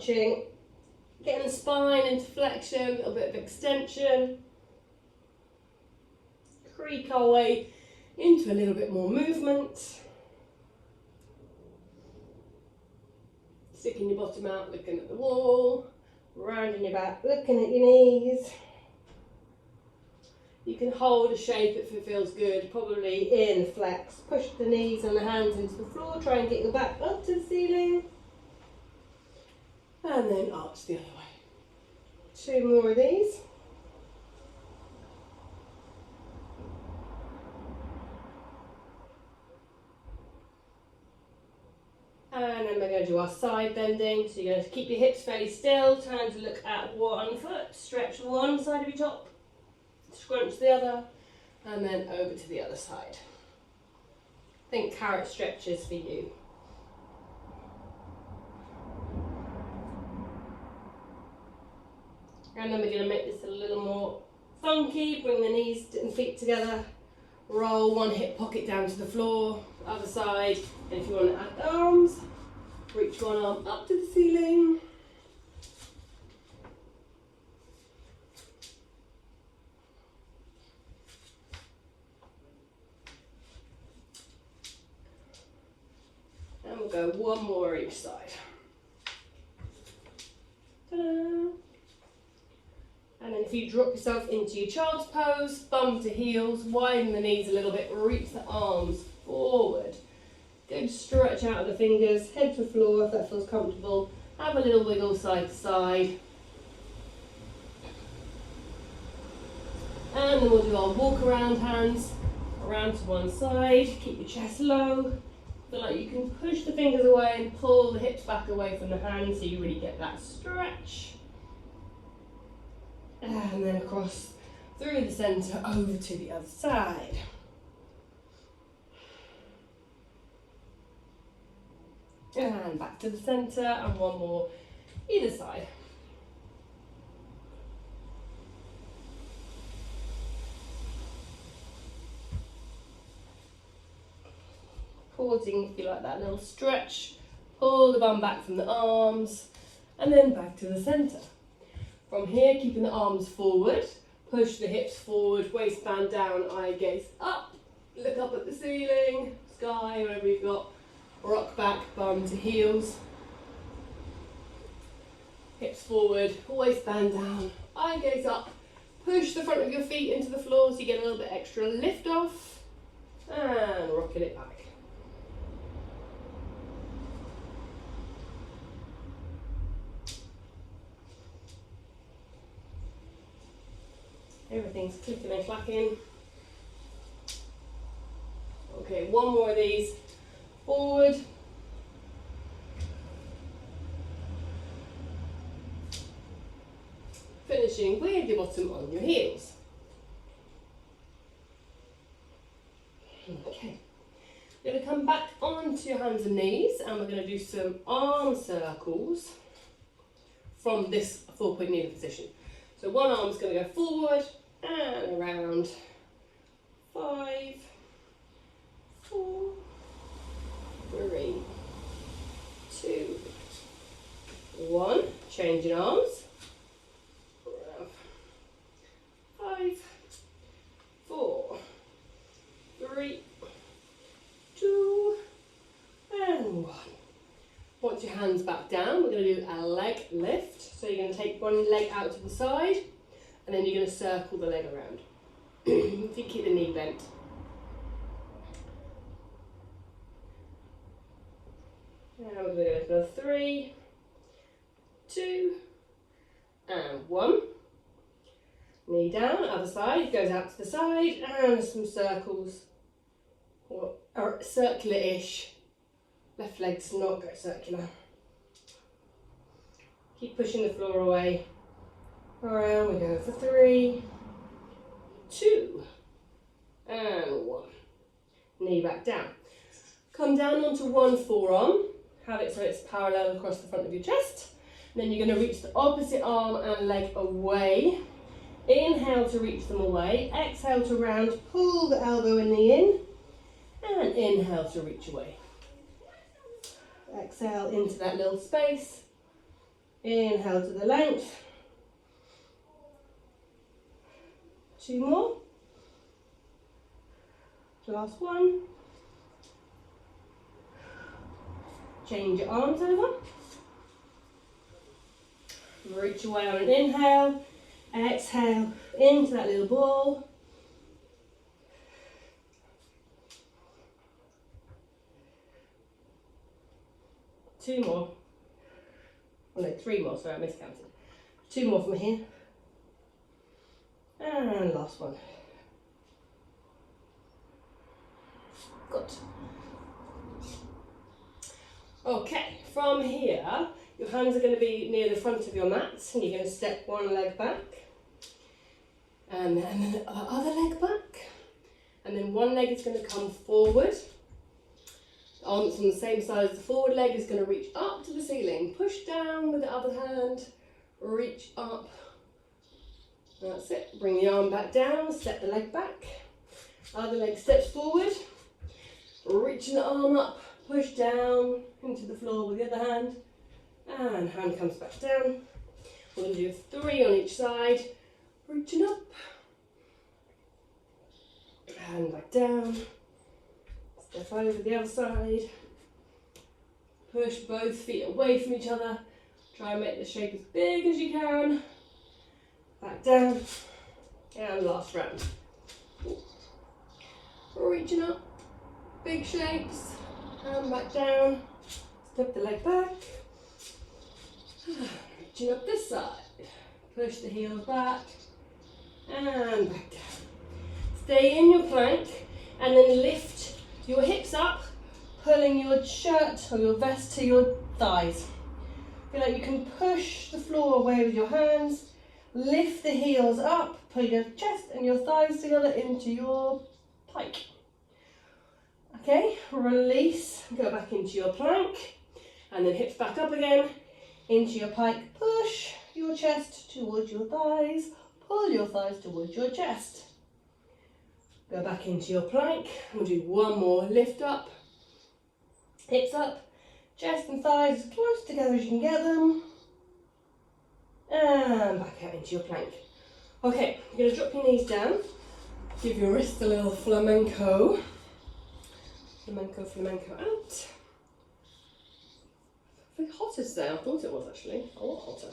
watching. Getting the spine into flexion, a little bit of extension. Creak our way into a little bit more movement. Sticking your bottom out, looking at the wall. Rounding your back, looking at your knees. You can hold a shape if it feels good, probably in flex. Push the knees and the hands into the floor, try and get your back up to the ceiling. And then arch the other way. 2 more of these. And then we're going to do our side bending. So you're going to keep your hips fairly still, turn to look at one foot, stretch one side of your top, scrunch the other, and then over to the other side. Think carrot stretches for you. And then we're going to make this a little more funky. Bring the knees and feet together. Roll one hip pocket down to the floor, other side. And if you want to add the arms, reach one arm up to the ceiling. And we'll go one more each side. Ta-da! And then if you drop yourself into your child's pose, bum to heels, widen the knees a little bit, reach the arms forward. Good stretch out of the fingers, head to floor if that feels comfortable. Have a little wiggle side to side. And then we'll do our walk around hands, around to one side, keep your chest low. Feel like you can push the fingers away and pull the hips back away from the hands so you really get that stretch. And then across through the centre over to the other side. And back to the centre and one more either side. Pausing if you like that little stretch. Pull the bum back from the arms and then back to the centre. From here, keeping the arms forward, push the hips forward, waistband down, eye gaze up, look up at the ceiling, sky, whatever you've got, rock back, bum to heels, hips forward, waistband down, eye gaze up, push the front of your feet into the floor so you get a little bit extra lift off, and rocking it back. Everything's clicking and clacking. Okay, one more of these. Forward. Finishing with your bottom on your heels. Okay. You're going to come back onto your hands and knees and we're going to do some arm circles from this 4-point kneeling position. So one arm's going to go forward and around. 5, 4, 3, 2, 1. Changing arms. 5, 4, 3, 2, and 1. Watch your hands back down. We're going to do a leg lift. So you're going to take one leg out to the side and then you're going to circle the leg around. If you keep the knee bent. Now we're going to go for 3, 2, and 1. Knee down, other side, goes out to the side, and some circles, or circular-ish. Left leg's not go circular. Keep pushing the floor away. Around we go for 3, 2, and 1. Knee back down. Come down onto one forearm. Have it so it's parallel across the front of your chest. And then you're going to reach the opposite arm and leg away. Inhale to reach them away. Exhale to round. Pull the elbow and knee in. And inhale to reach away. Exhale into that little space. Inhale to the length. 2 more. Last one. Change your arms over. Reach away on an inhale. Exhale into that little ball. Two more. Oh no, 3 more, sorry, I miscounted. 2 more from here. And last one. Good. Okay, from here, your hands are going to be near the front of your mat, and you're going to step one leg back, and then the other leg back, and then one leg is going to come forward. The arm that's on the same side as the forward leg is going to reach up to the ceiling. Push down with the other hand, reach up. That's it. Bring the arm back down, step the leg back. Other leg steps forward, reaching the arm up, push down into the floor with the other hand, and hand comes back down. We're going to do 3 on each side, reaching up, hand back down, step over the other side, push both feet away from each other, try and make the shape as big as you can, back down, and last round. Reaching up, big shapes, hand back down, step the leg back, reaching up this side, push the heels back, and back down. Stay in your plank, and then lift your hips up, pulling your shirt or your vest to your thighs. Feel like you can push the floor away with your hands, lift the heels up, pull your chest and your thighs together into your pike. Okay, release, go back into your plank, and then hips back up again, into your pike, push your chest towards your thighs, pull your thighs towards your chest. Go back into your plank, we'll do one more, lift up, hips up, chest and thighs as close together as you can get them, and back out into your plank. Okay, you're going to drop your knees down, give your wrists a little flamenco. Flamenco, flamenco out. I think hotter today, I thought it was actually, a lot hotter.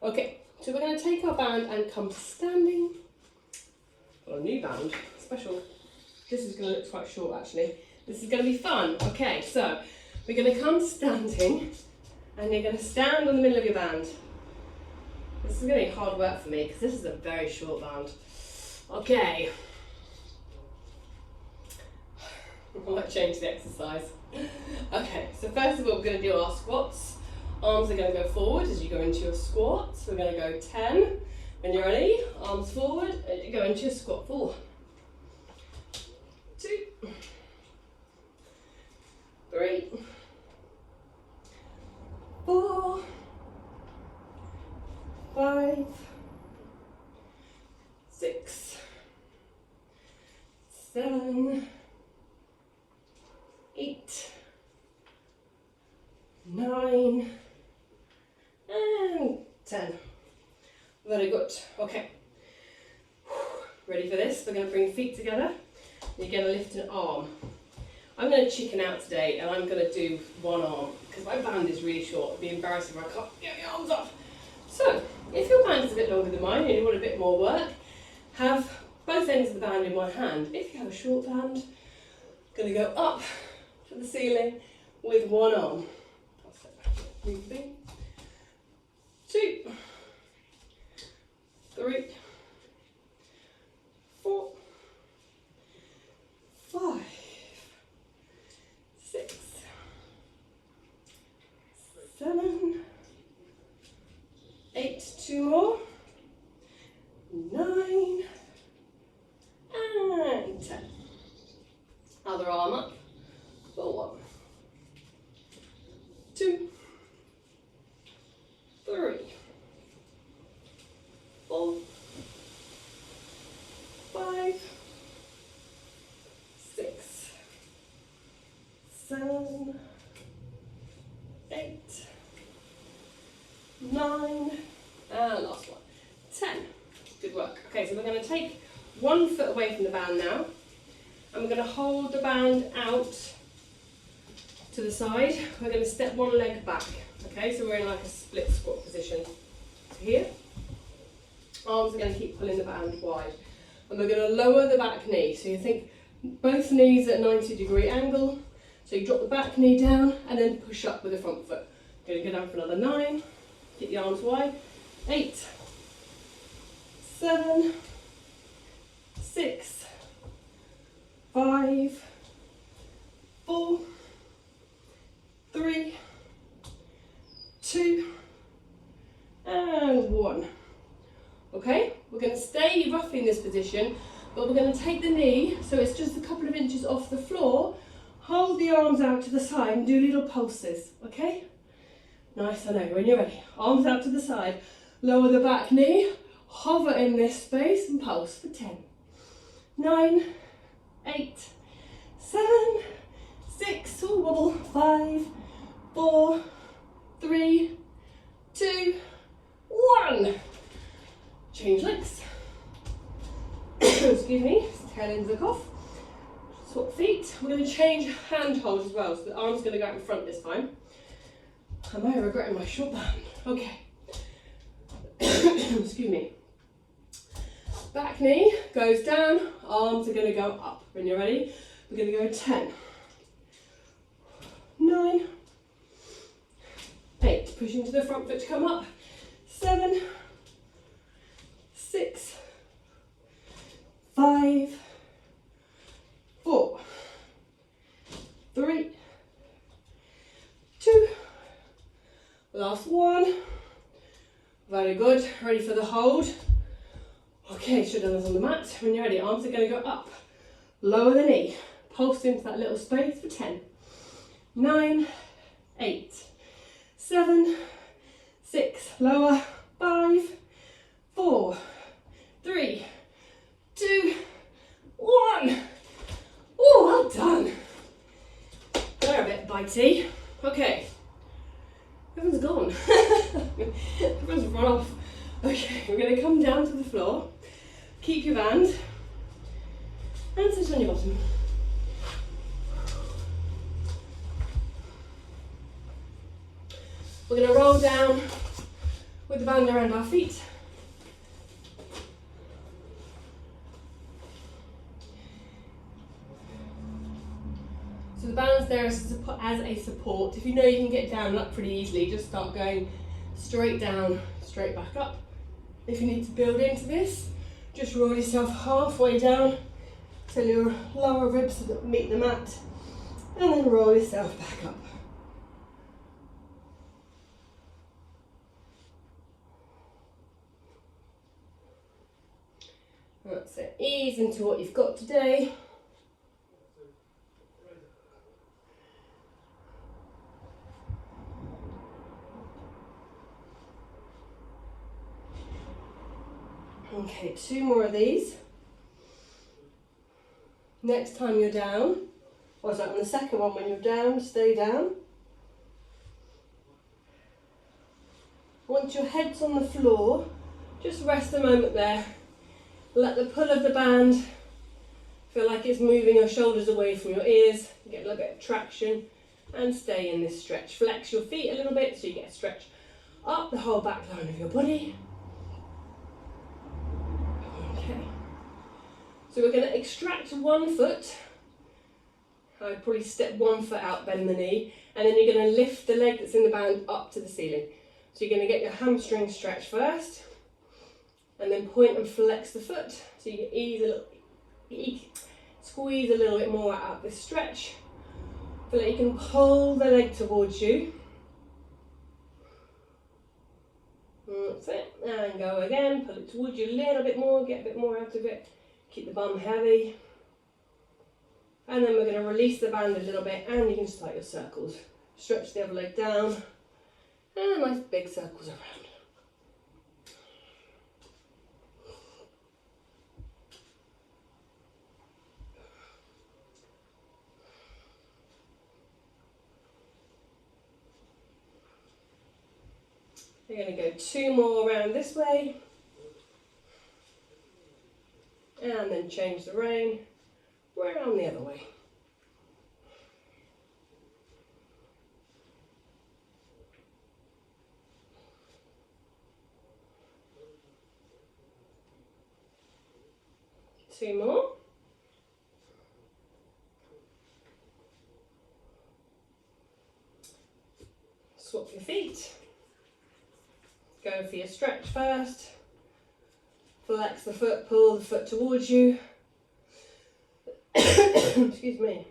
Okay, so we're going to take our band and come to standing. Got a new band, special. This is going to look quite short actually. This is going to be fun. Okay, so we're going to come to standing, and you're going to stand on the middle of your band. This is going to be hard work for me because this is a very short band. Okay. I might change the exercise. Okay, so first of all we're going to do our squats. Arms are going to go forward as you go into your squats. We're going to go 10. When you're ready, arms forward and you go into your squat. 4, 2, 3, 4, 5, 6, 7, 8, 9, and 10. Very good. Okay. Ready for this? We're going to bring feet together. You're going to lift an arm. I'm going to chicken out today, and I'm going to do one arm because my band is really short. It'd be embarrassing if I can't get my arms up. So, if your band is a bit longer than mine and you want a bit more work, have both ends of the band in one hand. If you have a short band, going to go up to the ceiling with one arm. Moving. 2, 3, 4, 5, 6, 7, 8, 2 more, 9, and 10. Other arm up for 1, 2, 3, 4, 5, 6, 7, 8, 9, and last one, 10. Good work. Okay, so we're going to take one foot away from the band now, and we're going to hold the band out to the side. We're going to step one leg back. Okay, so we're in like a split squat position. So here, arms are going to keep pulling the band wide, and we're going to lower the back knee. So you think both knees at a 90-degree angle. So you drop the back knee down and then push up with the front foot. Going to go down for another 9. Keep the arms wide. 8, 7, 6, 5, 4, 3, 2, and 1. Okay, we're going to stay roughly in this position, but we're going to take the knee, so it's just a couple of inches off the floor. Hold the arms out to the side and do little pulses, okay? Nice, I know, when you're ready. Arms out to the side, lower the back knee, hover in this space and pulse for 10, 9, 8, 7, 6, ooh, wobble, 5, 4, 3, 2, 1. Change legs. Excuse me, tail ends look off. Swap feet. We're going to change hand holds as well, so the arm's going to go out in front this time. Am I regretting my short band? Okay. Excuse me. Back knee goes down, arms are going to go up. When you're ready, we're going to go 10, 9, 8, pushing to the front foot to come up, 7, 6, 5, 4, 3, 2, last one. Very good. Ready for the hold. Okay, should have done this on the mat. When you're ready, arms are going to go up. Lower the knee. Pulse into that little space for 10, 9, 8, 7, 6, lower, 5, 4, 3, 2, 1. Oh, well done. They're a bit bitey. Okay. Everyone's gone. Everyone's run off. Okay, we're going to come down to the floor. Keep your band. And sit on your bottom. We're going to roll down with the band around our feet. So the band's there as a support. If you know you can get down that pretty easily, just start going straight down, straight back up. If you need to build into this, just roll yourself halfway down till your lower ribs meet the mat, and then roll yourself back up. That's it. Ease into what you've got today. Okay, 2 more of these. Next time you're down, or is that on the second one, when you're down, stay down. Once your head's on the floor, just rest a moment there. Let the pull of the band feel like it's moving your shoulders away from your ears. Get a little bit of traction and stay in this stretch. Flex your feet a little bit so you get a stretch up the whole back line of your body. Okay. So we're going to extract one foot. I would probably step one foot out, bend the knee, and then you're going to lift the leg that's in the band up to the ceiling. So you're going to get your hamstring stretch first, and then point and flex the foot. So you can squeeze a little bit more out of this stretch. Feel like you can pull the leg towards you. That's it. And go again. Pull it towards you a little bit more. Get a bit more out of it. Keep the bum heavy. And then we're going to release the band a little bit, and you can start your circles. Stretch the other leg down. And nice big circles around. We're going to go 2 more around this way. And then change the rein around the other way. Two more. Swap your feet. Go for your stretch first. Flex the foot, pull the foot towards you. Excuse me.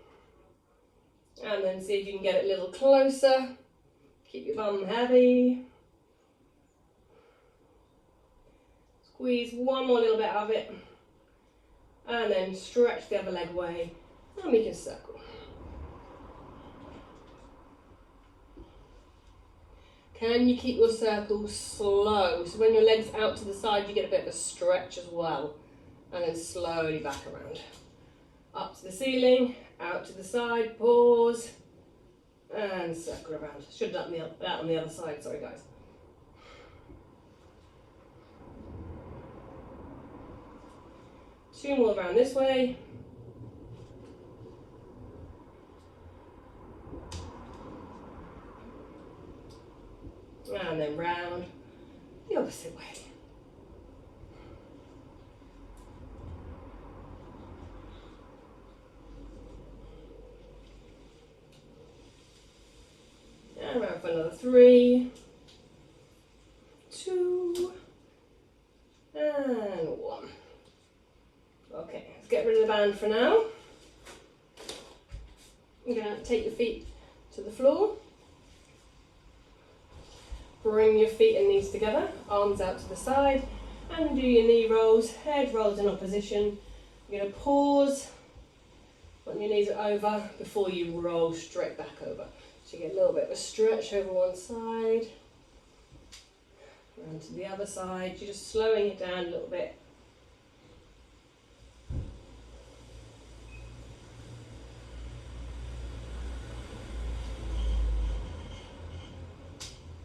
And then see if you can get it a little closer. Keep your bum heavy. Squeeze one more little bit of it. And then stretch the other leg away. And we can circle. Can you keep your circles slow? So when your leg's out to the side, you get a bit of a stretch as well. And then slowly back around. Up to the ceiling, out to the side, pause, and circle around. Should have done that on the other side, sorry guys. Two more around this way. And then round the opposite way. And round for another 3, 2, and 1. Okay, let's get rid of the band for now. You're going to take your feet to the floor. Bring your feet and knees together, arms out to the side, and do your knee rolls, head rolls in opposition. You're going to pause when your knees are over before you roll straight back over. So you get a little bit of a stretch over one side, and to the other side. You're just slowing it down a little bit.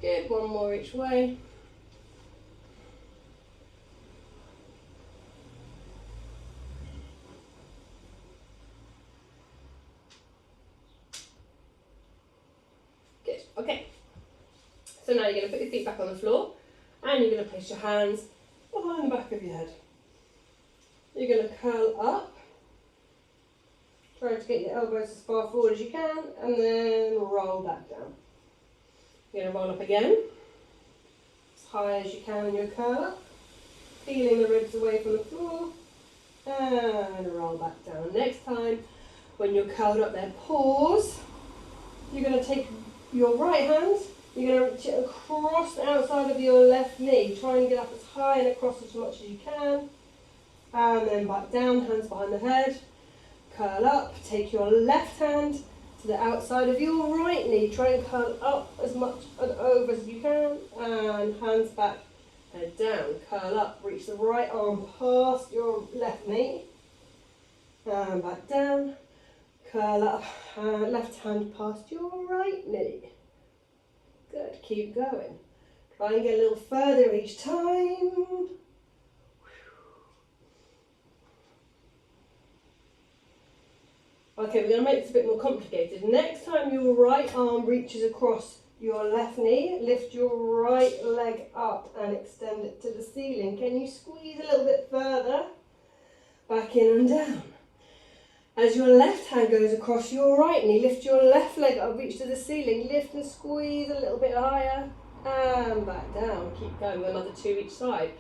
Good, one more each way. Good, okay. So now you're going to put your feet back on the floor and you're going to place your hands behind the back of your head. You're going to curl up. Try to get your elbows as far forward as you can and then roll back down. You're going to roll up again, as high as you can in your curl up, feeling the ribs away from the floor, and roll back down. Next time, when you're curled up there, pause. You're going to take your right hand, you're going to reach it across the outside of your left knee. Try and get up as high and across as much as you can, and then back down, hands behind the head, curl up, take your left hand to the outside of your right knee. Try and curl up as much and over as you can, and hands back, head down. Curl up, reach the right arm past your left knee, and back down. Curl up, left hand past your right knee. Good, keep going. Try and get a little further each time. Okay, we're going to make this a bit more complicated. Next time your right arm reaches across your left knee, lift your right leg up and extend it to the ceiling. Can you squeeze a little bit further? Back in and down. As your left hand goes across your right knee, lift your left leg up, reach to the ceiling, lift and squeeze a little bit higher, and back down. Keep going with another 2 each side.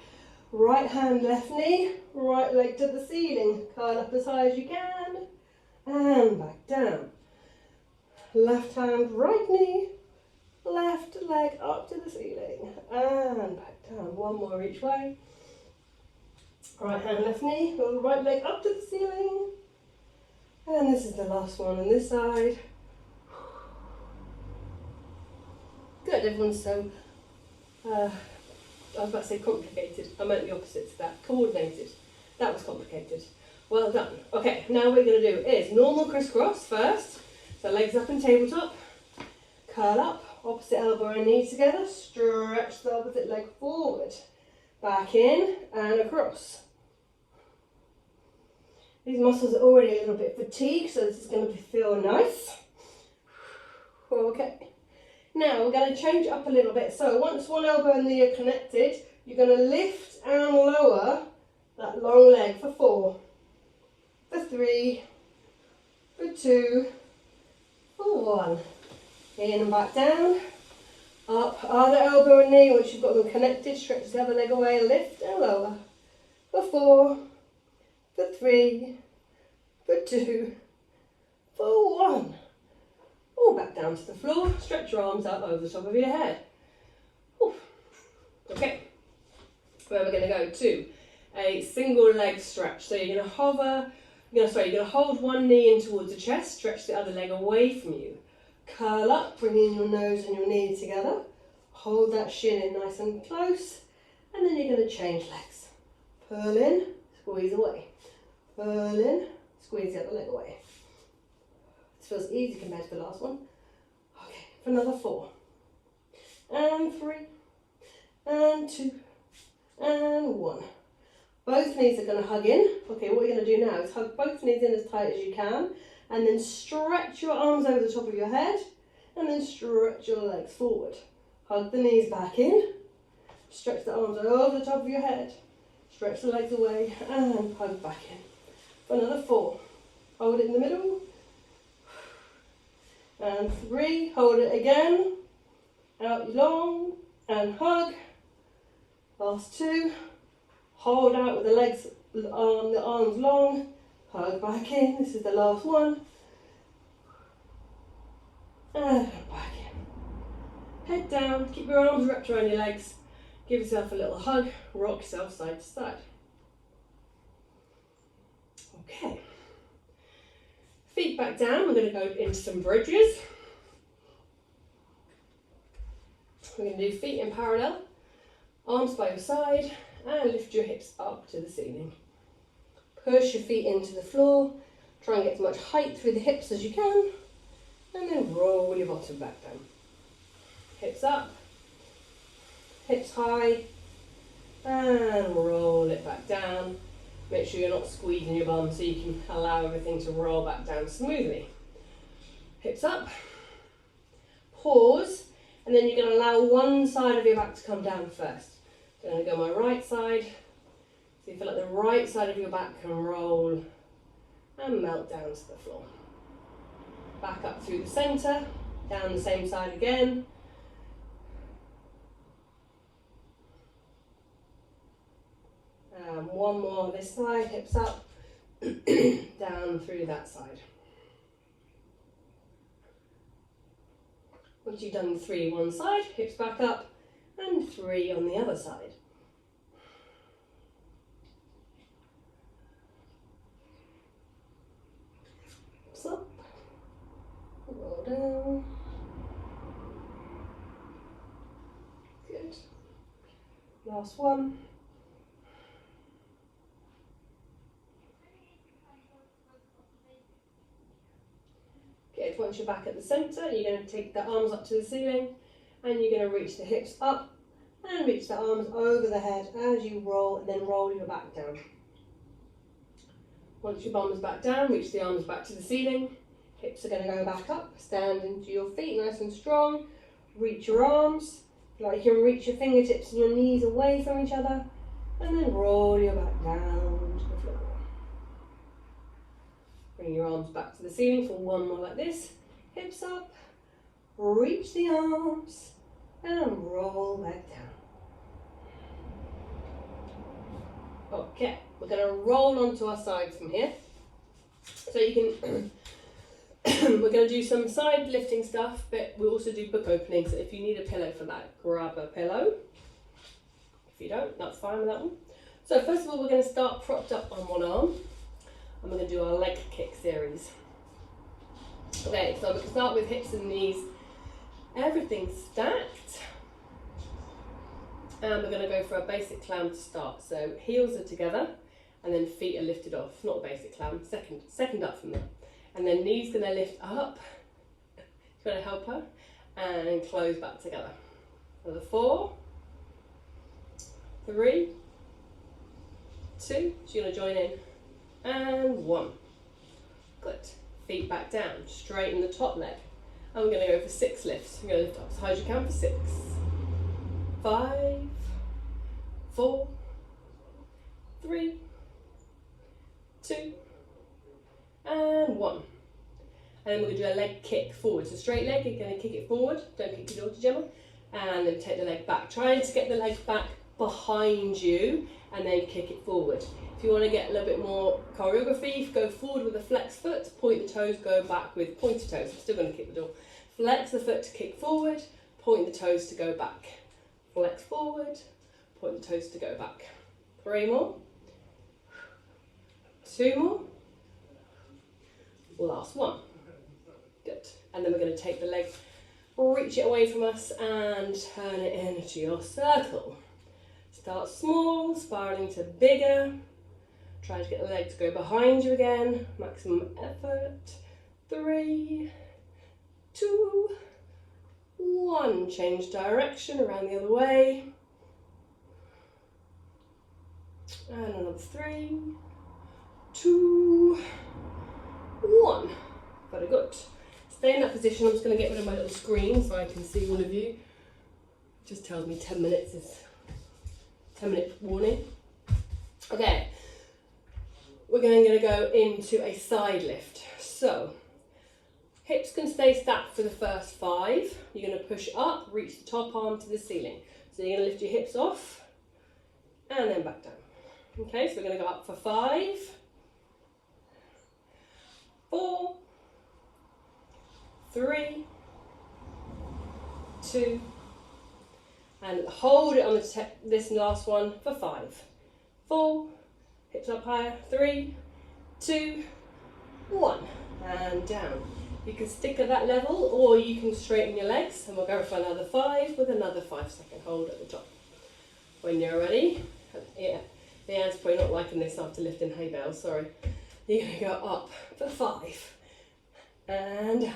Right hand, left knee, right leg to the ceiling. Curl up as high as you can, and back down. Left hand, right knee, left leg up to the ceiling, and back down. One more each way. Right hand, left knee, right leg up to the ceiling. And this is the last one on this side. Good, everyone's so, I was about to say complicated, I meant the opposite to that, coordinated. That was complicated. Well done. Okay, now what we're going to do is normal crisscross first. So legs up and tabletop, curl up, Opposite elbow and knee together, stretch the opposite leg forward. Back in and across. These muscles are already a little bit fatigued, so this is going to feel nice. Okay. Now we're going to change it up a little bit. So once one elbow and knee are connected, you're going to lift and lower that long leg for 4, for 3, for 2, for 1. In and back down. Up, other elbow and knee. Once you've got them connected, stretch the other leg away, lift and lower. For 4, for 3, for 2, for 1. All back down to the floor. Stretch your arms out over the top of your head. Oof. Okay. Where we're going to go to a single leg stretch. So you're going to hover. You're going to hold one knee in towards the chest. Stretch the other leg away from you. Curl up, bring in your nose and your knee together. Hold that shin in nice and close. And then you're going to change legs. Pull in, squeeze away. Pull in, squeeze the other leg away. This feels easy compared to the last one. Okay, for another 4. And 3. And 2. And 1. Both knees are going to hug in. Okay, what we're going to do now is hug both knees in as tight as you can. And then stretch your arms over the top of your head, and then stretch your legs forward. Hug the knees back in, stretch the arms over the top of your head, stretch the legs away, and hug back in. For another 4, hold it in the middle, and 3, hold it again, out long, and hug. Last 2, hold out with the legs, the arms long, hug back in. This is the last one. And back in. Head down, keep your arms wrapped around your legs. Give yourself a little hug, rock yourself side to side. Okay. Feet back down, we're going to go into some bridges. We're going to do feet in parallel, arms by your side, and lift your hips up to the ceiling. Push your feet into the floor, try and get as much height through the hips as you can, and then roll your bottom back down. Hips up, hips high, and roll it back down. Make sure you're not squeezing your bum so you can allow everything to roll back down smoothly. Hips up, pause, and then you're going to allow one side of your back to come down first. So I'm going to go my right side. So you feel like the right side of your back can roll and melt down to the floor. Back up through the centre, down the same side again. And one more on this side, hips up, down through that side. Once you've done 3 one side, hips back up, and 3 on the other side. Up, roll down. Good. Last one. Good. Once you're back at the centre, you're going to take the arms up to the ceiling, and you're going to reach the hips up and reach the arms over the head as you roll, and then roll your back down. Once your bum is back down, reach the arms back to the ceiling. Hips are going to go back up. Stand into your feet nice and strong. Reach your arms. Like you can reach your fingertips and your knees away from each other. And then roll your back down to the floor. Bring your arms back to the ceiling for one more like this. Hips up. Reach the arms. And roll back down. Okay, we're going to roll onto our sides from here. So you can, we're going to do some side lifting stuff, but we also do book openings. So if you need a pillow for that, grab a pillow. If you don't, that's fine with that one. So first of all, we're going to start propped up on one arm. And we're going to do our leg kick series. Okay, so we're going to start with hips and knees. Everything's stacked. And we're going to go for a basic clown to start. So heels are together and then feet are lifted off. Not a basic clown, second up from there. And then knees going to lift up. You've got to help her. and close back together. Another 4, 3, 2, so you're going to join in, and 1. Good. Feet back down, straighten the top leg. And we're going to go for 6 lifts. You're going to lift up as high as you can for 6, 5, 4, 3, 2, and 1. And then we're going to do a leg kick forward. So straight leg, you're going to kick it forward. Don't kick your daughter, Gemma. And then take the leg back. Trying to get the leg back behind you and then kick it forward. If you want to get a little bit more choreography, go forward with a flex foot, point the toes, go back with pointed toes. I'm still going to kick the door. Flex the foot to kick forward, point the toes to go back. Flex forward, point the toes to go back. 3 more. 2 more. Last 1. Good. And then we're going to take the leg, reach it away from us and turn it into your circle. Start small, spiraling to bigger. Try to get the leg to go behind you again. Maximum effort. 3, 2, 1. Change direction around the other way. And another 3, 2, 1. Very good. Stay in that position. I'm just going to get rid of my little screen so I can see all of you. It just tells me 10 minutes is 10-minute warning. Okay. We're going to go into a side lift. So, hips can stay stacked for the first 5. You're going to push up, reach the top arm to the ceiling. So you're going to lift your hips off and then back down. Okay, so we're going to go up for 5, 4, 3, 2, and hold it on this last one for 5, 4, hips up higher, 3, 2, 1, and down. You can stick at that level or you can straighten your legs, and we'll go for another 5 with another 5-second hold at the top. When you're ready, yeah, Leanne's probably not liking this after lifting hay bales, sorry. You're going to go up for 5, and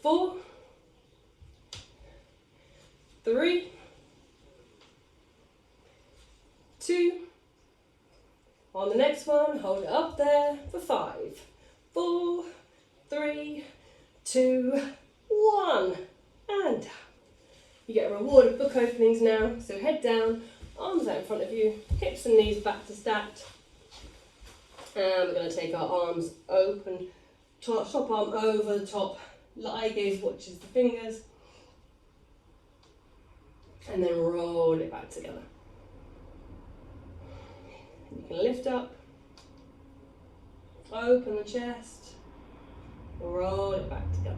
4, 3, 2, on the next one, hold it up there for 5, 4, 3, 2, 1, and down. You get a reward of book openings now, so head down, arms out in front of you, hips and knees back to stacked, and we're going to take our arms open, top arm over the top, eye gaze watches the fingers, and then roll it back together. You can lift up, open the chest, roll it back together.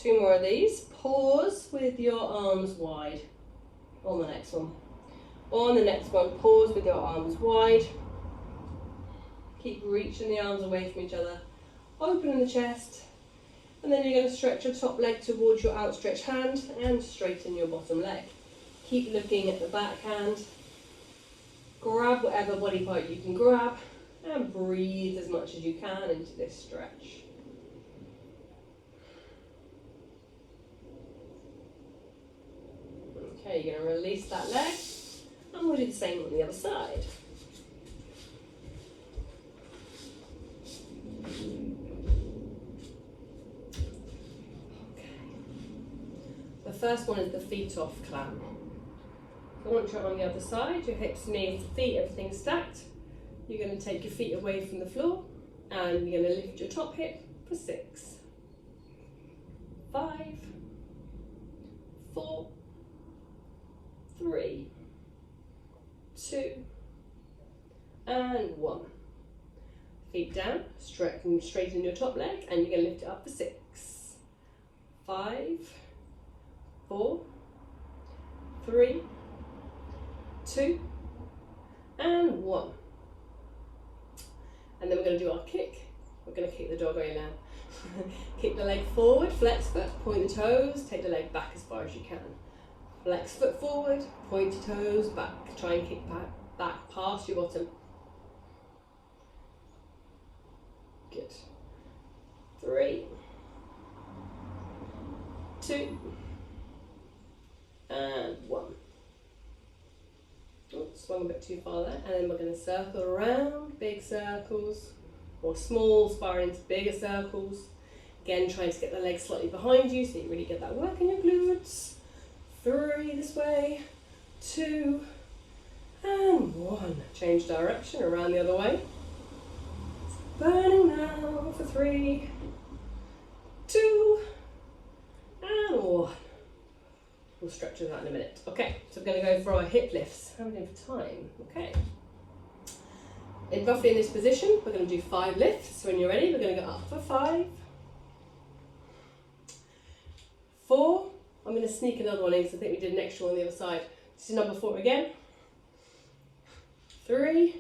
Two more of these. Pause with your arms wide on the next one. On the next one, pause with your arms wide. Keep reaching the arms away from each other. Open the chest. And then you're going to stretch your top leg towards your outstretched hand and straighten your bottom leg. Keep looking at the back hand. Grab whatever body part you can grab and breathe as much as you can into this stretch. Okay, you're going to release that leg and we'll do the same on the other side. The first one is the feet off clamp. So once you're on the other side, your hips, knees, feet, everything's stacked. You're going to take your feet away from the floor and you're going to lift your top hip for 6, 5, 4, 3, 2, and 1. Feet down, straighten your top leg, and you're going to lift it up for 6, 5, 4, 3, 2, and 1. And then we're going to do our kick. We're going to kick the doggo now. Kick the leg forward, flex foot, point the toes, take the leg back as far as you can. Flex foot forward, point your toes back, try and kick back back past your bottom. Good. 3, 2, and 1. Oops, swung a bit too far there. And then we're going to circle around, big circles, or small, spiraling into bigger circles. Again, trying to get the legs slightly behind you so you really get that work in your glutes. 3 this way, 2, and 1. Change direction around the other way. Burning now for 3, 2, and 1. We'll stretch that in a minute. Okay, so we're going to go for our hip lifts. How are we doing for time? Okay. Roughly in this position, we're going to do 5 lifts. So when you're ready, we're going to go up for 5, 4. I'm going to sneak another one in because I think we did an extra one on the other side. This is number 4 again. 3,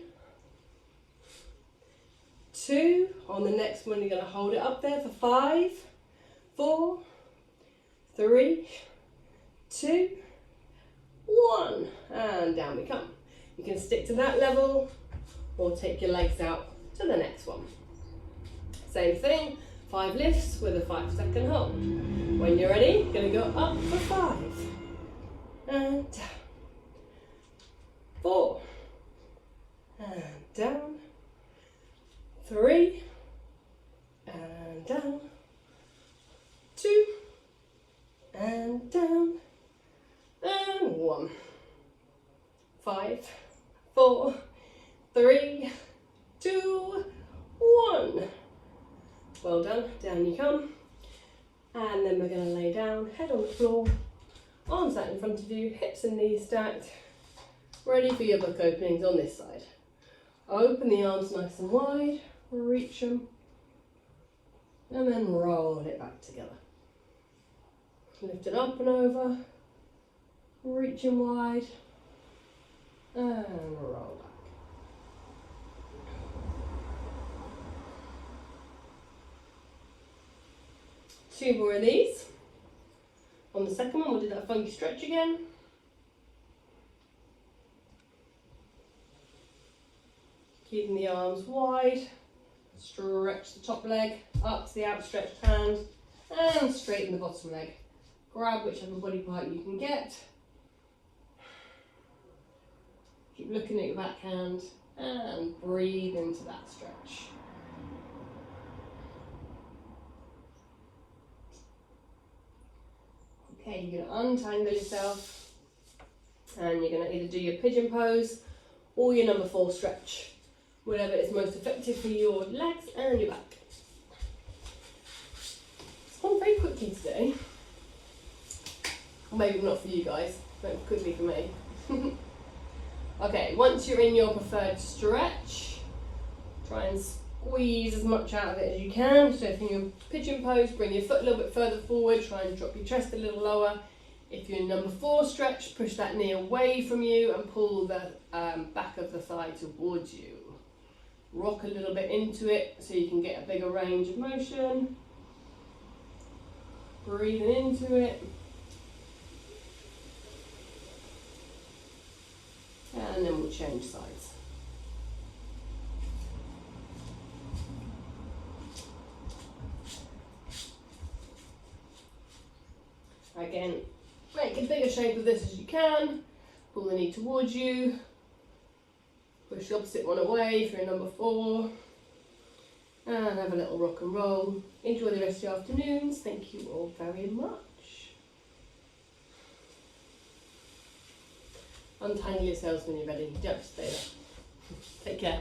2. On the next one, you're going to hold it up there for 5, 4, 3, 2, 1, and down we come. You can stick to that level or take your legs out to the next one. Same thing, 5 lifts with a 5-second hold. When you're ready, you're going to go up for 5, and down, 4, and down, 3, and down, 2, and down, and 1. 5, 4, 3, 2, 1. Well done. Down you come. And then we're going to lay down, head on the floor, arms out in front of you, hips and knees stacked, ready for your book openings on this side. Open the arms nice and wide, reach them, and then roll it back together. Lift it up and over, reaching wide, and roll back. Two more of these. On the second one, we'll do that funky stretch again. Keeping the arms wide, stretch the top leg up to the outstretched hand, and straighten the bottom leg. Grab whichever body part you can get. Keep looking at your back hand and breathe into that stretch. Okay, you're going to untangle yourself and you're going to either do your pigeon pose or your number 4 stretch, whatever is most effective for your legs and your back. It's gone very quickly today. Or maybe not for you guys, but quickly for me. Okay, once you're in your preferred stretch, try and squeeze as much out of it as you can. So if you're in your pigeon pose, bring your foot a little bit further forward, try and drop your chest a little lower. If you're in number 4 stretch, push that knee away from you and pull the back of the thigh towards you. Rock a little bit into it so you can get a bigger range of motion. Breathing into it. And then we'll change sides. Again, make a bigger shape of this as you can. Pull the knee towards you. Push the opposite one away if you're in number 4. And have a little rock and roll. Enjoy the rest of your afternoons. Thank you all very much. Untangle yourselves when you're ready. You don't have to stay there. Take care.